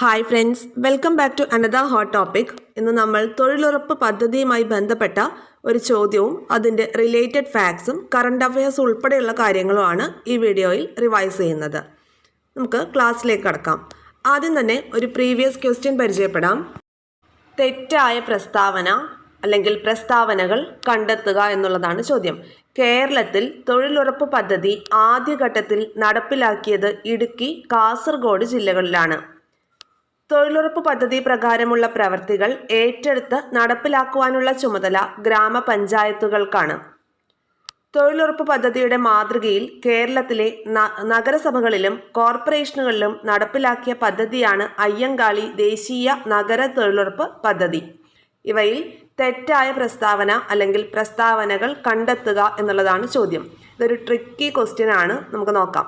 Hi friends, welcome back to another hot topic. ഇന്ന് നമ്മൾ തൊഴിലുറപ്പ് പദ്ധതിയുമായി ബന്ധപ്പെട്ട ഒരു ചോദ്യവും അതിൻ്റെ റിലേറ്റഡ് ഫാക്ട്സും കറണ്ട് അഫയേഴ്സ് ഉൾപ്പെടെയുള്ള കാര്യങ്ങളുമാണ് ഈ വീഡിയോയിൽ റിവൈസ് ചെയ്യുന്നത്. നമുക്ക് ക്ലാസ്സിലേക്ക് കടക്കാം. ആദ്യം തന്നെ ഒരു പ്രീവിയസ് ക്വസ്റ്റ്യൻ പരിചയപ്പെടാം. തെറ്റായ പ്രസ്താവന അല്ലെങ്കിൽ പ്രസ്താവനകൾ കണ്ടെത്തുക എന്നുള്ളതാണ് ചോദ്യം. കേരളത്തിൽ തൊഴിലുറപ്പ് പദ്ധതി ആദ്യഘട്ടത്തിൽ നടപ്പിലാക്കിയത് ഇടുക്കി, കാസർഗോഡ് ജില്ലകളിലാണ്. തൊഴിലുറപ്പ് പദ്ധതി പ്രകാരമുള്ള പ്രവൃത്തികൾ ഏറ്റെടുത്ത് നടപ്പിലാക്കുവാനുള്ള ചുമതല ഗ്രാമപഞ്ചായത്തുകൾക്കാണ്. തൊഴിലുറപ്പ് പദ്ധതിയുടെ മാതൃകയിൽ കേരളത്തിലെ നഗരസഭകളിലും കോർപ്പറേഷനുകളിലും നടപ്പിലാക്കിയ പദ്ധതിയാണ് അയ്യങ്കാളി ദേശീയ നഗര തൊഴിലുറപ്പ് പദ്ധതി. ഇവയിൽ തെറ്റായ പ്രസ്താവന അല്ലെങ്കിൽ പ്രസ്താവനകൾ കണ്ടെത്തുക എന്നുള്ളതാണ് ചോദ്യം. ഇതൊരു ട്രിക്കി ക്വസ്റ്റ്യൻ ആണ്. നമുക്ക് നോക്കാം.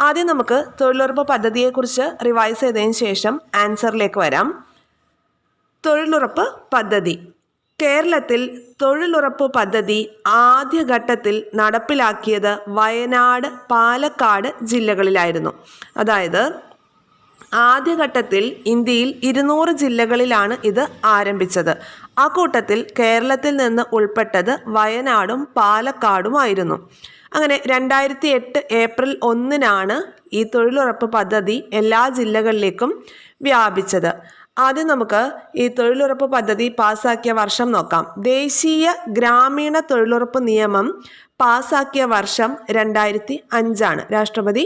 ആദ്യം നമുക്ക് തൊഴിലുറപ്പ് പദ്ധതിയെക്കുറിച്ച് റിവൈസ് ചെയ്തതിന് ശേഷം ആൻസറിലേക്ക് വരാം. തൊഴിലുറപ്പ് പദ്ധതി. കേരളത്തിൽ തൊഴിലുറപ്പ് പദ്ധതി ആദ്യഘട്ടത്തിൽ നടപ്പിലാക്കിയത് വയനാട്, പാലക്കാട് ജില്ലകളിലായിരുന്നു. അതായത് ആദ്യഘട്ടത്തിൽ ഇന്ത്യയിൽ 200 ജില്ലകളിലാണ് ഇത് ആരംഭിച്ചത്. ആ കൂട്ടത്തിൽ കേരളത്തിൽ നിന്ന് ഉൾപ്പെട്ടത് വയനാടും പാലക്കാടുമായിരുന്നു. അങ്ങനെ 2008 ഏപ്രിൽ 1 ഈ തൊഴിലുറപ്പ് പദ്ധതി എല്ലാ ജില്ലകളിലേക്കും വ്യാപിച്ചത്. ആദ്യം നമുക്ക് ഈ തൊഴിലുറപ്പ് പദ്ധതി പാസ്സാക്കിയ വർഷം നോക്കാം. ദേശീയ ഗ്രാമീണ തൊഴിലുറപ്പ് നിയമം പാസ്സാക്കിയ വർഷം 2005. രാഷ്ട്രപതി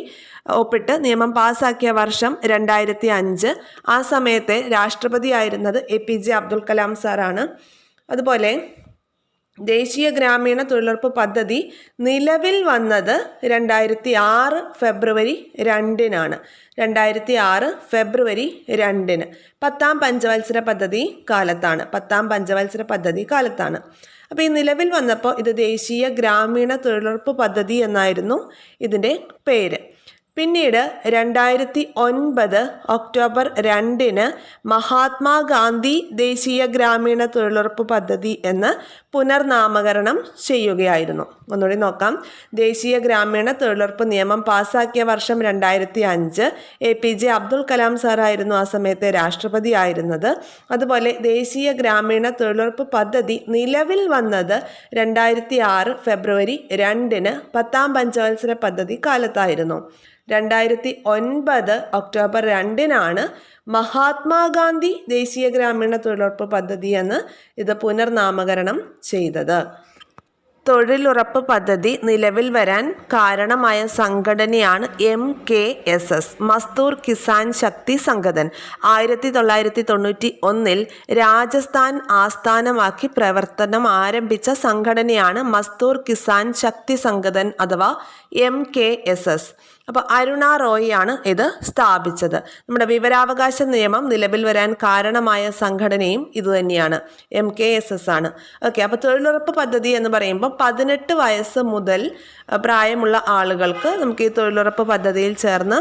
ഒപ്പിട്ട് നിയമം പാസ്സാക്കിയ വർഷം 2005. ആ സമയത്തെ രാഷ്ട്രപതി ആയിരുന്നത് APJ അബ്ദുൽ കലാം സാറാണ്. അതുപോലെ ദേശീയ ഗ്രാമീണ തൊഴിലുറപ്പ് പദ്ധതി നിലവിൽ വന്നത് 2006 ഫെബ്രുവരി 2 2006 ഫെബ്രുവരി 2 10ാം പഞ്ചവത്സര പദ്ധതി കാലത്താണ്. അപ്പോൾ ഈ നിലവിൽ വന്നപ്പോൾ ഇത് ദേശീയ ഗ്രാമീണ തൊഴിലുറപ്പ് പദ്ധതി എന്നായിരുന്നു ഇതിൻ്റെ പേര്. പിന്നീട് 2009 ഒക്ടോബർ 2 മഹാത്മാഗാന്ധി ദേശീയ ഗ്രാമീണ തൊഴിലുറപ്പ് പദ്ധതി എന്ന് പുനർനാമകരണം ചെയ്യുകയായിരുന്നു. ഒന്നുകൂടി നോക്കാം. ദേശീയ ഗ്രാമീണ തൊഴിലുറപ്പ് നിയമം പാസ്സാക്കിയ വർഷം 2005. APJ അബ്ദുൽ കലാം സാറായിരുന്നു ആ സമയത്തെ രാഷ്ട്രപതി ആയിരുന്നത്. അതുപോലെ ദേശീയ ഗ്രാമീണ തൊഴിലുറപ്പ് പദ്ധതി നിലവിൽ വന്നത് 2006 ഫെബ്രുവരി 2 10ാം പഞ്ചവത്സര പദ്ധതി കാലത്തായിരുന്നു. 2009 ഒക്ടോബർ 2 മഹാത്മാഗാന്ധി ദേശീയ ഗ്രാമീണ തൊഴിലുറപ്പ് പദ്ധതി എന്ന് ഇത് പുനർനാമകരണം ചെയ്തത്. തൊഴിലുറപ്പ് പദ്ധതി നിലവിൽ വരാൻ കാരണമായ സംഘടനയാണ് MKSS, മസ്ദൂർ കിസാൻ ശക്തി സംഗതൻ. 1991 രാജസ്ഥാൻ ആസ്ഥാനമാക്കി പ്രവർത്തനം ആരംഭിച്ച സംഘടനയാണ് മസ്ദൂർ കിസാൻ ശക്തി സംഗതൻ അഥവാ MKSS. അപ്പോൾ അരുണ റോയിയാണ് ഇത് സ്ഥാപിച്ചത്. നമ്മുടെ വിവരാവകാശ നിയമം നിലവിൽ വരാൻ കാരണമായ സംഘടനയും ഇതുതന്നെയാണ്, MKSS ആണ്. ഓക്കെ, അപ്പോൾ തൊഴിലുറപ്പ് പദ്ധതി എന്ന് പറയുമ്പോൾ 18 വയസ്സ് മുതൽ പ്രായമുള്ള ആളുകൾക്ക് നമുക്ക് ഈ തൊഴിലുറപ്പ് പദ്ധതിയിൽ ചേർന്ന്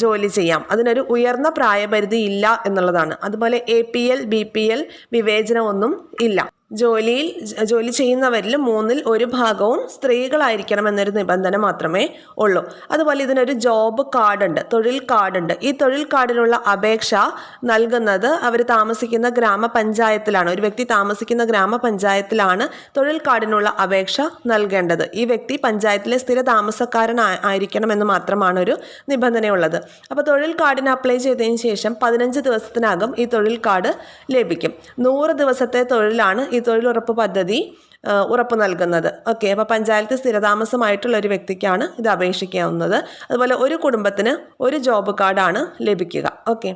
ജോലി ചെയ്യാം. അതിനൊരു ഉയർന്ന പ്രായപരിധി ഇല്ല എന്നുള്ളതാണ്. അതുപോലെ APL BPL വിവേചനമൊന്നും ഇല്ല. ജോലി ചെയ്യുന്നവരിൽ 1/3 സ്ത്രീകളായിരിക്കണം എന്നൊരു നിബന്ധന മാത്രമേ ഉള്ളൂ. അതുപോലെ ഇതിനൊരു ജോബ് കാർഡുണ്ട്, തൊഴിൽ കാർഡുണ്ട്. ഈ തൊഴിൽ കാർഡിനുള്ള അപേക്ഷ നൽകുന്നത് അവർ താമസിക്കുന്ന ഗ്രാമപഞ്ചായത്തിലാണ്. ഒരു വ്യക്തി താമസിക്കുന്ന ഗ്രാമപഞ്ചായത്തിലാണ് തൊഴിൽ കാർഡിനുള്ള അപേക്ഷ നൽകേണ്ടത്. ഈ വ്യക്തി പഞ്ചായത്തിലെ സ്ഥിര താമസക്കാരനായിരിക്കണം എന്ന് മാത്രമാണ് ഒരു നിബന്ധനയുള്ളത്. അപ്പോൾ തൊഴിൽ കാർഡിന് അപ്ലൈ ചെയ്തതിന് ശേഷം 15 ദിവസത്തിനകം ഈ തൊഴിൽ കാർഡ് ലഭിക്കും. 100 ദിവസത്തെ തൊഴിലാണ് ഈ തൊഴിലുറപ്പ് പദ്ധതി ഉറപ്പ് നൽകുന്നത്. ഓക്കെ, അപ്പോൾ പഞ്ചായത്ത് സ്ഥിരതാമസമായിട്ടുള്ള ഒരു വ്യക്തിക്കാണ് ഇത് അപേക്ഷിക്കാവുന്നത്. അതുപോലെ ഒരു കുടുംബത്തിന് ഒരു ജോബ് കാർഡാണ് ലഭിക്കുക. ഓക്കെ,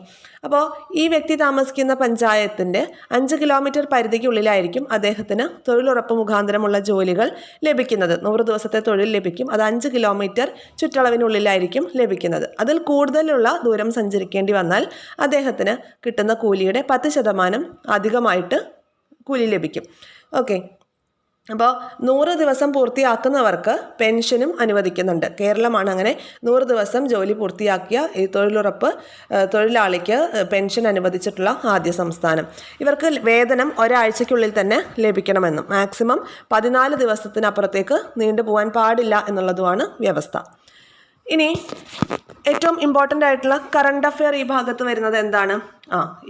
അപ്പോൾ ഈ വ്യക്തി താമസിക്കുന്ന പഞ്ചായത്തിൻ്റെ 5 കിലോമീറ്റർ പരിധിക്കുള്ളിലായിരിക്കും അദ്ദേഹത്തിന് തൊഴിലുറപ്പ് മുഖാന്തരമുള്ള ജോലികൾ ലഭിക്കുന്നത്. 100 ദിവസത്തെ തൊഴിൽ ലഭിക്കും. അത് 5 കിലോമീറ്റർ ചുറ്റളവിനുള്ളിലായിരിക്കും ലഭിക്കുന്നത്. അതിൽ കൂടുതലുള്ള ദൂരം സഞ്ചരിക്കേണ്ടി വന്നാൽ അദ്ദേഹത്തിന് കിട്ടുന്ന കൂലിയുടെ 10% അധികമായിട്ട് കൂലി ലഭിക്കും. ഓക്കെ, അപ്പോൾ 100 ദിവസം പൂർത്തിയാക്കുന്നവർക്ക് പെൻഷനും അനുവദിക്കുന്നുണ്ട്. കേരളമാണ് അങ്ങനെ 100 ദിവസം ജോലി പൂർത്തിയാക്കിയ ഈ തൊഴിലുറപ്പ് തൊഴിലാളിക്ക് പെൻഷൻ അനുവദിച്ചിട്ടുള്ള ആദ്യ സംസ്ഥാനം. ഇവർക്ക് വേതനം ഒരാഴ്ചയ്ക്കുള്ളിൽ തന്നെ ലഭിക്കണമെന്നും മാക്സിമം 14 ദിവസത്തിനപ്പുറത്തേക്ക് നീണ്ടുപോകാൻ പാടില്ല എന്നുള്ളതുമാണ് വ്യവസ്ഥ. ഇനി ഏറ്റവും ഇമ്പോർട്ടൻ്റ് ആയിട്ടുള്ള കറണ്ട് അഫെയർ ഈ ഭാഗത്ത് വരുന്നത് എന്താണ്?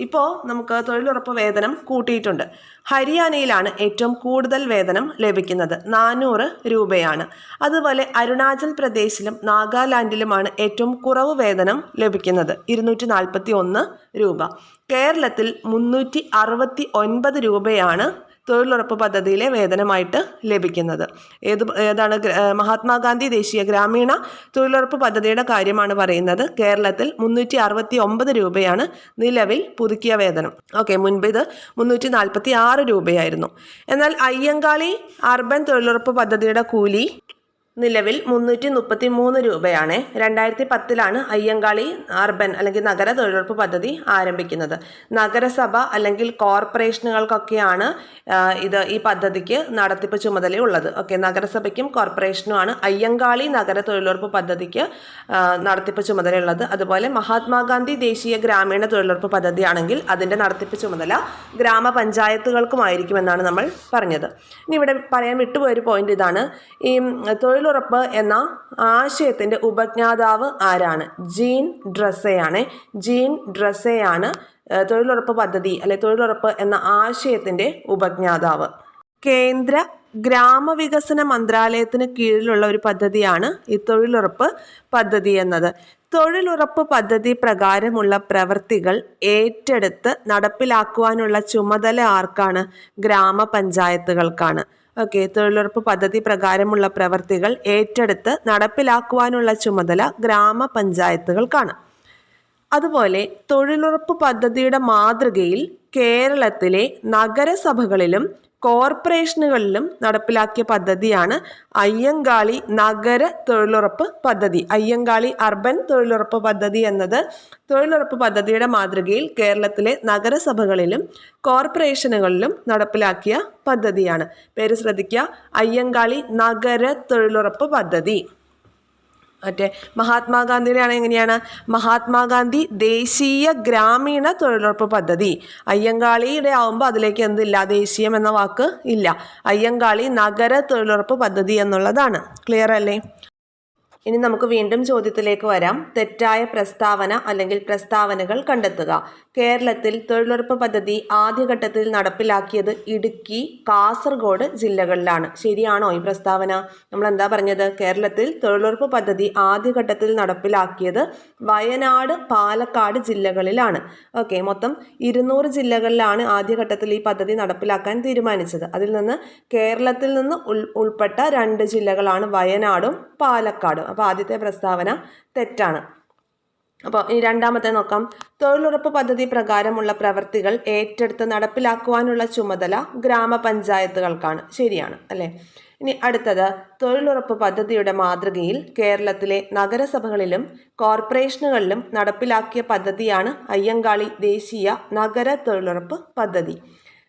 ഇപ്പോൾ നമുക്ക് തൊഴിലുറപ്പ് വേതനം കൂട്ടിയിട്ടുണ്ട്. ഹരിയാനയിലാണ് ഏറ്റവും കൂടുതൽ വേതനം ലഭിക്കുന്നത്, 400 രൂപയാണ്. അതുപോലെ അരുണാചൽ പ്രദേശിലും നാഗാലാൻഡിലുമാണ് ഏറ്റവും കുറവ് വേതനം ലഭിക്കുന്നത്, 241 രൂപ. കേരളത്തിൽ 369 രൂപയാണ് തൊഴിലുറപ്പ് പദ്ധതിയിലെ വേതനമായിട്ട് ലഭിക്കുന്നത്. ഏതാണ്? മഹാത്മാഗാന്ധി ദേശീയ ഗ്രാമീണ തൊഴിലുറപ്പ് പദ്ധതിയുടെ കാര്യമാണ് പറയുന്നത്. കേരളത്തിൽ 369 രൂപയാണ് നിലവിൽ പുതുക്കിയ വേതനം. ഓക്കെ, മുൻപ് ഇത് 346 രൂപയായിരുന്നു. എന്നാൽ അയ്യങ്കാളി അർബൻ തൊഴിലുറപ്പ് പദ്ധതിയുടെ കൂലി നിലവിൽ 333 രൂപയാണ്. 2010 അയ്യങ്കാളി അർബൻ അല്ലെങ്കിൽ നഗര തൊഴിലുറപ്പ് പദ്ധതി ആരംഭിക്കുന്നത്. നഗരസഭ അല്ലെങ്കിൽ കോർപ്പറേഷനുകൾക്കൊക്കെയാണ് ഈ പദ്ധതിക്ക് നടത്തിപ്പ് ചുമതലയുള്ളത്. ഓക്കെ, നഗരസഭയ്ക്കും കോർപ്പറേഷനുമാണ് അയ്യങ്കാളി നഗര തൊഴിലുറപ്പ് പദ്ധതിക്ക് നടത്തിപ്പ് ചുമതലയുള്ളത്. അതുപോലെ മഹാത്മാഗാന്ധി ദേശീയ ഗ്രാമീണ തൊഴിലുറപ്പ് പദ്ധതി ആണെങ്കിൽ അതിൻ്റെ നടത്തിപ്പ് ചുമതല ഗ്രാമപഞ്ചായത്തുകൾക്കുമായിരിക്കുമെന്നാണ് നമ്മൾ പറഞ്ഞത്. ഇനി ഇവിടെ പറയാൻ വിട്ടുപോയൊരു പോയിന്റ് ഇതാണ്. ഈ തൊഴിലുറപ്പ് എന്ന ആശയത്തിൻ്റെ ഉപജ്ഞാതാവ് ആരാണ്? ജീൻ ഡ്രസ്സെയാണ്. ജീൻ ഡ്രസ്സെയാണ് തൊഴിലുറപ്പ് പദ്ധതി അല്ലെ തൊഴിലുറപ്പ് എന്ന ആശയത്തിൻ്റെ ഉപജ്ഞാതാവ്. കേന്ദ്ര ഗ്രാമവികസന മന്ത്രാലയത്തിന് കീഴിലുള്ള ഒരു പദ്ധതിയാണ് ഈ തൊഴിലുറപ്പ് പദ്ധതി എന്നത്. തൊഴിലുറപ്പ് പദ്ധതി പ്രകാരമുള്ള പ്രവൃത്തികൾ ഏറ്റെടുത്ത് നടപ്പിലാക്കുവാനുള്ള ചുമതല ആർക്കാണ്? ഗ്രാമപഞ്ചായത്തുകൾക്കാണ്. ഓക്കെ, തൊഴിലുറപ്പ് പദ്ധതി പ്രകാരമുള്ള പ്രവൃത്തികൾ ഏറ്റെടുത്ത് നടപ്പിലാക്കുവാനുള്ള ചുമതല ഗ്രാമപഞ്ചായത്തുകൾക്കാണ്. അതുപോലെ തൊഴിലുറപ്പ് പദ്ധതിയുടെ മാതൃകയിൽ കേരളത്തിലെ നഗരസഭകളിലും കോർപ്പറേഷനുകളിലും നടപ്പിലാക്കിയ പദ്ധതിയാണ് അയ്യങ്കാളി നഗര തൊഴിലുറപ്പ് പദ്ധതി. അയ്യങ്കാളി അർബൻ തൊഴിലുറപ്പ് പദ്ധതി എന്നത് തൊഴിലുറപ്പ് പദ്ധതിയുടെ മാതൃകയിൽ കേരളത്തിലെ നഗരസഭകളിലും കോർപ്പറേഷനുകളിലും നടപ്പിലാക്കിയ പദ്ധതിയാണ്. പേര് ശ്രദ്ധിക്കുക, അയ്യങ്കാളി നഗര തൊഴിലുറപ്പ് പദ്ധതി. മറ്റേ മഹാത്മാഗാന്ധിയുടെ ആണ് എങ്ങനെയാണ്? മഹാത്മാഗാന്ധി ദേശീയ ഗ്രാമീണ തൊഴിലുറപ്പ് പദ്ധതി. അയ്യങ്കാളിയുടെ ആവുമ്പോൾ അതിലേക്ക് എന്തില്ല? ദേശീയം എന്ന വാക്ക് ഇല്ല. അയ്യങ്കാളി നഗര തൊഴിലുറപ്പ് പദ്ധതി എന്നുള്ളതാണ്. ക്ലിയർ അല്ലേ? ഇനി നമുക്ക് വീണ്ടും ചോദ്യത്തിലേക്ക് വരാം. തെറ്റായ പ്രസ്താവന അല്ലെങ്കിൽ പ്രസ്താവനകൾ കണ്ടെത്തുക. കേരളത്തിൽ തൊഴിലുറപ്പ് പദ്ധതി ആദ്യഘട്ടത്തിൽ നടപ്പിലാക്കിയത് ഇടുക്കി, കാസർഗോഡ് ജില്ലകളിലാണ്. ശരിയാണോ ഈ പ്രസ്താവന? നമ്മൾ എന്താ പറഞ്ഞത്? കേരളത്തിൽ തൊഴിലുറപ്പ് പദ്ധതി ആദ്യഘട്ടത്തിൽ നടപ്പിലാക്കിയത് വയനാട്, പാലക്കാട് ജില്ലകളിലാണ്. ഓക്കെ, മൊത്തം 200 ജില്ലകളിലാണ് ആദ്യഘട്ടത്തിൽ ഈ പദ്ധതി നടപ്പിലാക്കാൻ തീരുമാനിച്ചത്. അതിൽ നിന്ന് കേരളത്തിൽ നിന്ന് ഉൾപ്പെട്ട 2 ജില്ലകളാണ് വയനാടും പാലക്കാടും. അപ്പോൾ ആദ്യത്തെ പ്രസ്താവന തെറ്റാണ്. അപ്പോൾ ഈ രണ്ടാമത്തെ നോക്കാം. തൊഴിലുറപ്പ് പദ്ധതി പ്രകാരമുള്ള പ്രവൃത്തികൾ ഏറ്റെടുത്ത് നടപ്പിലാക്കുവാനുള്ള ചുമതല ഗ്രാമപഞ്ചായത്തുകൾക്കാണ്. ശരിയാണ് അല്ലേ? ഇനി അടുത്തത്, തൊഴിലുറപ്പ് പദ്ധതിയുടെ മാതൃകയിൽ കേരളത്തിലെ നഗരസഭകളിലും കോർപ്പറേഷനുകളിലും നടപ്പിലാക്കിയ പദ്ധതിയാണ് അയ്യങ്കാളി ദേശീയ നഗര തൊഴിലുറപ്പ് പദ്ധതി.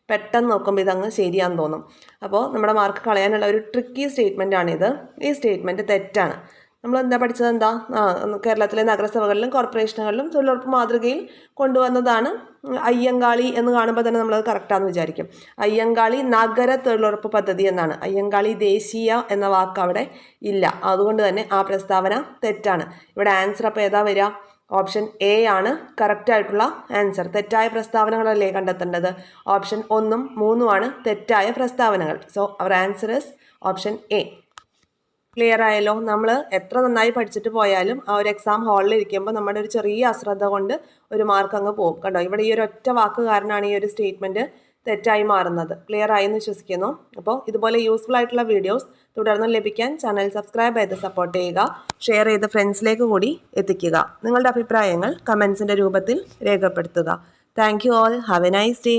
പെട്ടെന്ന് നോക്കുമ്പോൾ ഇതങ്ങ് ശരിയാന്ന് തോന്നും. അപ്പോൾ നമ്മുടെ മാർക്ക് കളയാനുള്ള ഒരു ട്രിക്കി സ്റ്റേറ്റ്മെൻ്റ് ആണിത്. ഈ സ്റ്റേറ്റ്മെൻറ്റ് തെറ്റാണ്. നമ്മൾ എന്താ പഠിച്ചത്? എന്താ കേരളത്തിലെ നഗരസഭകളിലും കോർപ്പറേഷനുകളിലും തൊഴിലുറപ്പ് മാതൃകയിൽ കൊണ്ടുവന്നതാണ് അയ്യങ്കാളി എന്ന് കാണുമ്പോൾ തന്നെ നമ്മളത് കറക്റ്റാണെന്ന് വിചാരിക്കും. അയ്യങ്കാളി നഗര തൊഴിലുറപ്പ് പദ്ധതി എന്നാണ്. അയ്യങ്കാളി ദേശീയ എന്ന വാക്ക് അവിടെ ഇല്ല. അതുകൊണ്ട് തന്നെ ആ പ്രസ്താവന തെറ്റാണ്. ഇവിടെ ആൻസർ അപ്പോൾ ഏതാ വരിക? ഓപ്ഷൻ എ ആണ് കറക്റ്റ് ആയിട്ടുള്ള ആൻസർ. തെറ്റായ പ്രസ്താവനകളല്ലേ കണ്ടെത്തേണ്ടത്? ഓപ്ഷൻ 1ഉം 3ഉമാണ് തെറ്റായ പ്രസ്താവനകൾ. So our answer is option A. Clear ആയല്ലോ? നമ്മൾ എത്ര നന്നായി പഠിച്ചിട്ട് പോയാലും ആ ഒരു എക്സാം ഹാളിൽ ഇരിക്കുമ്പോൾ നമ്മുടെ ഒരു ചെറിയ അശ്രദ്ധ കൊണ്ട് ഒരു മാർക്ക് അങ്ങ് പോകും. കണ്ടോ, ഇവിടെ ഈ ഒരു ഒറ്റ വാക്ക് കാരണമാണ് ഈ ഒരു സ്റ്റേറ്റ്മെൻറ്റ് തെറ്റായി മാറുന്നത്. ക്ലിയർ ആയി എന്ന് വിശ്വസിക്കുന്നു. അപ്പോൾ ഇതുപോലെ യൂസ്ഫുൾ ആയിട്ടുള്ള വീഡിയോസ് തുടർന്ന് ലഭിക്കാൻ ചാനൽ സബ്സ്ക്രൈബ് ചെയ്ത് സപ്പോർട്ട് ചെയ്യുക. ഷെയർ ചെയ്ത് ഫ്രണ്ട്സിലേക്ക് കൂടി എത്തിക്കുക. നിങ്ങളുടെ അഭിപ്രായങ്ങൾ കമൻസിൻ്റെ രൂപത്തിൽ രേഖപ്പെടുത്തുക. Thank you all. Have A nice day.